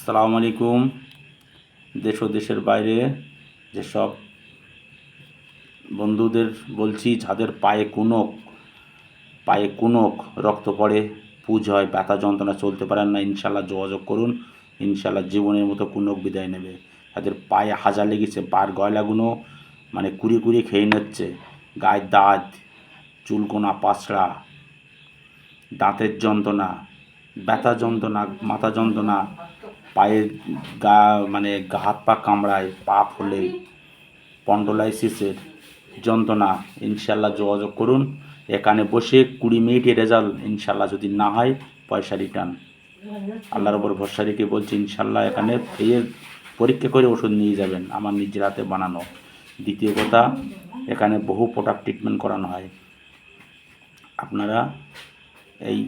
আসসালামু আলাইকুম। দেশ ও দেশের বাইরে যেসব বন্ধুদের বলছি, যাদের পায়ে কুনক রক্ত পড়ে, পুজ হয়, ব্যথা যন্ত্রণা, চলতে পারেন না, ইনশাল্লাহ যোগাযোগ করুন। ইনশাল্লাহ জীবনের মতো কুনক বিদায় নেবে। যাদের পায়ে হাজা লেগেছে, পায়ের গয়লাগুলো মানে কুড়িয়ে কুড়িয়ে খেয়ে নিচ্ছে, গায়ের দাঁত, চুলকোনা, পাঁচড়া, দাঁতের যন্ত্রণা, ব্যথা যন্ত্রণা, মাথা যন্ত্রণা, পায়ের গা মানে হাত পা কামড়ায়, পা ফোলে, স্পন্ডোলাইসিসের যন্ত্রণা, ইনশাল্লাহ যোগাযোগ করুন। এখানে বসে 20 মিনিটে রেজাল্ট, ইনশাল্লাহ যদি না হয় পয়সা রিটার্ন। আল্লাহর ওপর ভরসা রেখে বলছি, ইনশাল্লাহ এখানে ফ্রিয়ে পরীক্ষা করে ওষুধ নিয়ে যাবেন, আমার নিজের হাতে বানানো। দ্বিতীয় কথা, এখানে বহু প্রোডাক্ট ট্রিটমেন্ট করানো হয়। আপনারা এই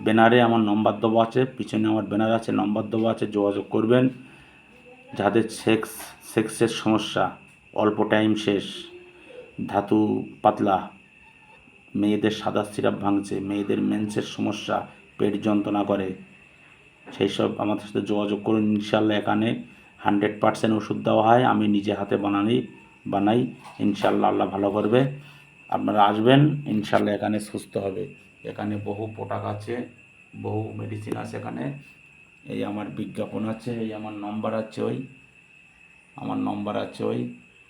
ব্যানারে আমার নম্বর দেওয়া আছে, পিছনে আমার ব্যানার আছে, নম্বর দেওয়া আছে, যোগাযোগ করবেন। যাদের সেক্সের সমস্যা, অল্প টাইম শেষ, ধাতু পাতলা, মেয়েদের সাদা সিরাপ ভাঙছে, মেয়েদের মেন্সের সমস্যা, পেট যন্ত্রণা করে, সেই সব আমাদের সাথে যোগাযোগ করুন। ইনশাল্লাহ এখানে 100% ওষুধ দেওয়া হয়, আমি নিজে হাতে বানাই। ইনশাল্লাহ আল্লাহ ভালো করবে। আপনারা আসবেন, ইনশাল্লাহ এখানে সুস্থ হবে। এখানে বহু প্রোডাক্ট আছে, বহু মেডিসিন আছে এখানে। এই আমার বিজ্ঞাপন আছে, এই আমার নম্বর আছে ওই,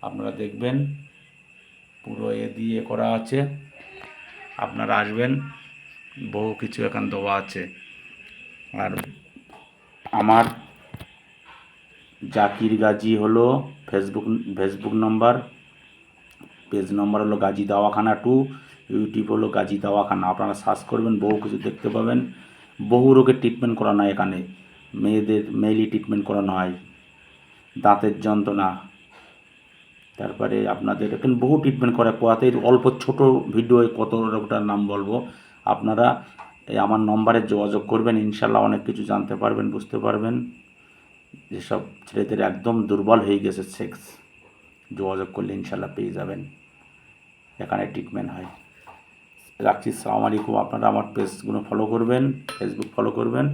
আপনারা দেখবেন, পুরো দিয়ে করা আছে। আপনারা আসবেন, বহু কিছু এখানে দেওয়া আছে। আর আমার জাকির গাজী হলো ফেসবুক নম্বর, পেজ নম্বর হলো গাজী দাওয়াখানা 2, ইউটিউব হলো গাজী দাওয়াখানা। আপনারা সার্চ করবেন, বহু কিছু দেখতে পাবেন। বহু রোগের ট্রিটমেন্ট করানো হয় এখানে। মেয়েদের মেইলি ট্রিটমেন্ট করানো হয়, দাঁতের যন্ত্রণা, তারপরে আপনাদের এখানে বহু ট্রিটমেন্ট করাতে অল্প ছোট ভিডিও কত রোগটার নাম বলবো। আপনারা এই আমার নম্বরে যোগাযোগ করবেন, ইনশাল্লাহ অনেক কিছু জানতে পারবেন, বুঝতে পারবেন। যেসব ছেলেদের একদম দুর্বল হয়ে গেছে সেক্স, যোগাযোগ করলে ইনশাল্লাহ পেয়ে যাবেন, এখানে ট্রিটমেন্ট হয়। রাখছি, আসসালামু আলাইকুম। আপনারা আমার পেজগুলো ফলো করবেন, ফেসবুক ফলো করবেন,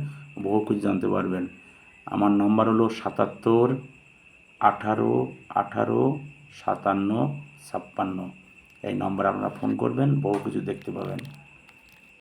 বহু কিছু জানতে পারবেন। আমার নম্বর হলো 77 18 18 57 56। এই নম্বরে আপনারা ফোন করবেন, বহু কিছু দেখতে পাবেন।